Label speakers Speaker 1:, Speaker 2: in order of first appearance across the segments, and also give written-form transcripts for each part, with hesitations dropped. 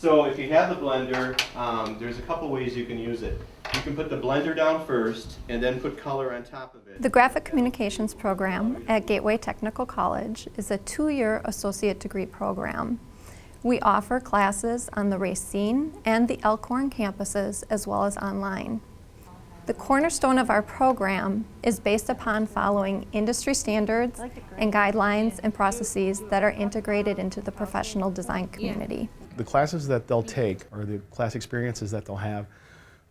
Speaker 1: So if you have the blender, there's a couple ways you can use it. You can put the blender down first and then put color on top of it.
Speaker 2: The Graphic Communications program at Gateway Technical College is a 2-year associate degree program. We offer classes on the Racine and the Elkhorn campuses as well as online. The cornerstone of our program is based upon following industry standards and guidelines and processes that are integrated into the professional design community.
Speaker 3: The classes that they'll take, or the class experiences that they'll have,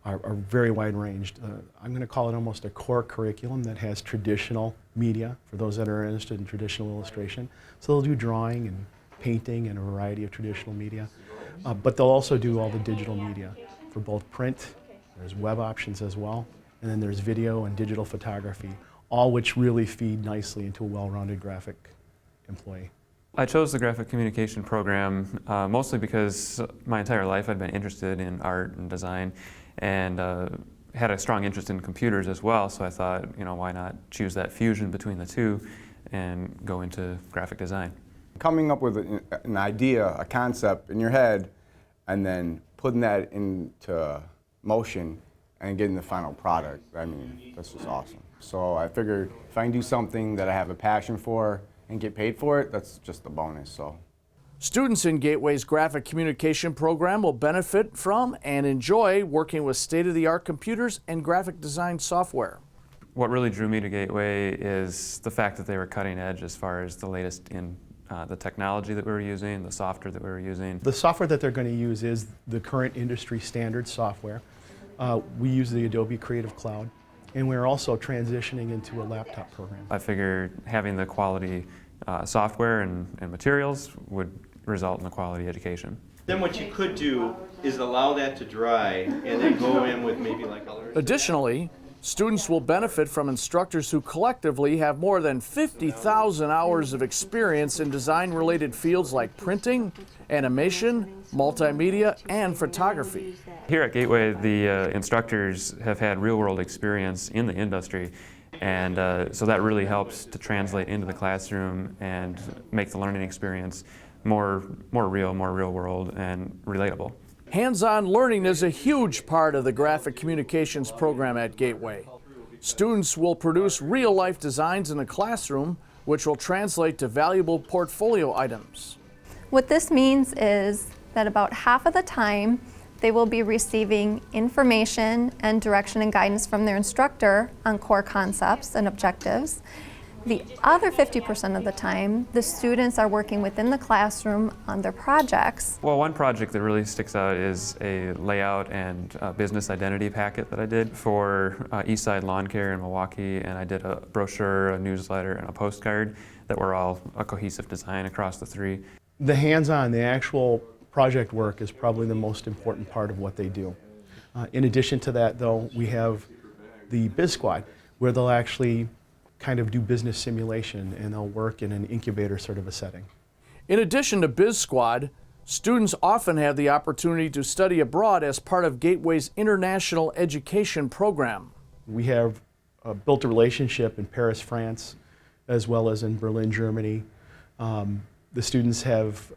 Speaker 3: are very wide ranged. I'm going to call it almost a core curriculum that has traditional media for those that are interested in traditional illustration. So they'll do drawing and painting and a variety of traditional media. But they'll also do all the digital media for both print, there's web options as well, and then there's video and digital photography, all which really feed nicely into a well-rounded graphic employee.
Speaker 4: I chose the graphic communication program mostly because my entire life I'd been interested in art and design, and had a strong interest in computers as well, so I thought, why not choose that fusion between the two and go into graphic design.
Speaker 5: Coming up with an idea, a concept in your head, and then putting that into motion and getting the final product, that's just awesome. So I figured if I can do something that I have a passion for and get paid for it, that's just a bonus. So.
Speaker 6: Students in Gateway's graphic communication program will benefit from and enjoy working with state-of-the-art computers and graphic design software.
Speaker 4: What really drew me to Gateway is the fact that they were cutting edge as far as the latest in the technology that we were using, the software that we were using.
Speaker 3: The software that they're going to use is the current industry standard software. We use the Adobe Creative Cloud, and we're also transitioning into a laptop program.
Speaker 4: I figured having the quality software and materials would result in a quality education.
Speaker 1: Then what you could do is allow that to dry and then go in with maybe like colors.
Speaker 6: Additionally, students will benefit from instructors who collectively have more than 50,000 hours of experience in design-related fields like printing, animation, multimedia, and photography.
Speaker 4: Here at Gateway, the instructors have had real-world experience in the industry, and so that really helps to translate into the classroom and make the learning experience more real, more real-world, and relatable.
Speaker 6: Hands-on learning is a huge part of the graphic communications program at Gateway. Students will produce real-life designs in the classroom, which will translate to valuable portfolio items.
Speaker 2: What this means is that about half of the time they will be receiving information and direction and guidance from their instructor on core concepts and objectives. The other 50% of the time, the students are working within the classroom on their projects.
Speaker 4: Well, one project that really sticks out is a layout and business identity packet that I did for Eastside Lawn Care in Milwaukee, and I did a brochure, a newsletter, and a postcard that were all a cohesive design across the three.
Speaker 3: The hands-on, the actual project work is probably the most important part of what they do. In addition to that, though, we have the Biz Squad, where they'll actually kind of do business simulation and they'll work in an incubator sort of a setting.
Speaker 6: In addition to Biz Squad, students often have the opportunity to study abroad as part of Gateway's international education program.
Speaker 3: We have built a relationship in Paris, France, as well as in Berlin, Germany. The students have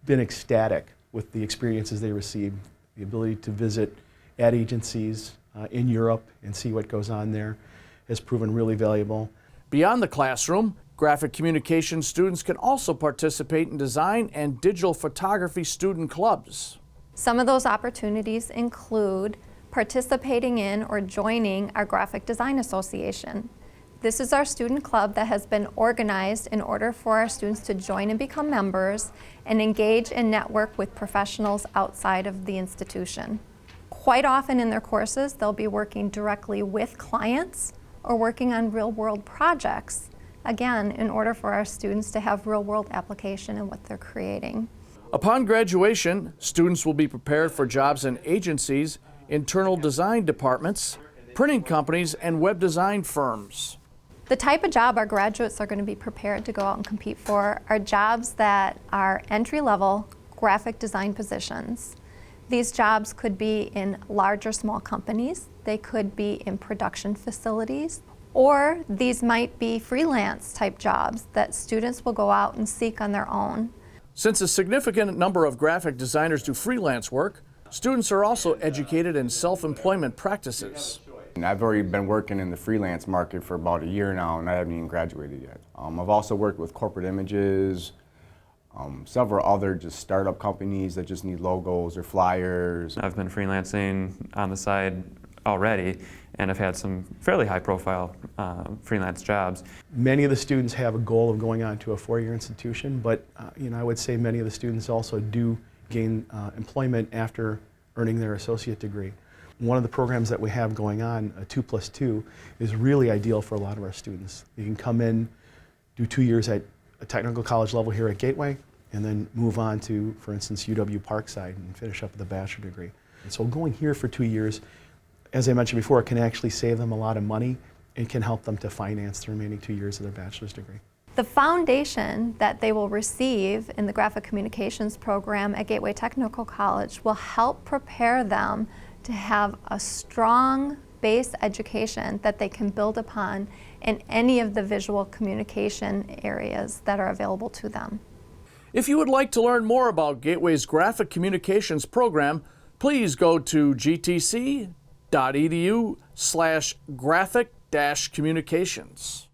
Speaker 3: been ecstatic with the experiences they receive, the ability to visit ad agencies in Europe and see what goes on there has proven really valuable.
Speaker 6: Beyond the classroom, graphic communication students can also participate in design and digital photography student clubs.
Speaker 2: Some of those opportunities include participating in or joining our Graphic Design Association. This is our student club that has been organized in order for our students to join and become members and engage and network with professionals outside of the institution. Quite often in their courses, they'll be working directly with clients or working on real-world projects, again, in order for our students to have real-world application in what they're creating.
Speaker 6: Upon graduation, students will be prepared for jobs in agencies, internal design departments, printing companies, and web design firms.
Speaker 2: The type of job our graduates are going to be prepared to go out and compete for are jobs that are entry-level graphic design positions. These jobs could be in large or small companies, they could be in production facilities, or these might be freelance type jobs that students will go out and seek on their own.
Speaker 6: Since a significant number of graphic designers do freelance work, students are also educated in self-employment practices.
Speaker 5: And I've already been working in the freelance market for about a year now, and I haven't even graduated yet. I've also worked with corporate images, several other just startup companies that just need logos or flyers.
Speaker 4: I've been freelancing on the side already, and I've had some fairly high-profile freelance jobs.
Speaker 3: Many of the students have a goal of going on to a four-year institution, but I would say many of the students also do gain employment after earning their associate degree. One of the programs that we have going on, 2+2, is really ideal for a lot of our students. You can come in, do 2 years at a technical college level here at Gateway, and then move on to, for instance, UW Parkside and finish up with a bachelor degree. And so going here for 2 years, as I mentioned before, it can actually save them a lot of money and can help them to finance the remaining 2 years of their bachelor's degree.
Speaker 2: The foundation that they will receive in the graphic communications program at Gateway Technical College will help prepare them to have a strong base education that they can build upon in any of the visual communication areas that are available to them.
Speaker 6: If you would like to learn more about Gateway's graphic communications program, please go to gtc.edu/graphic-communications.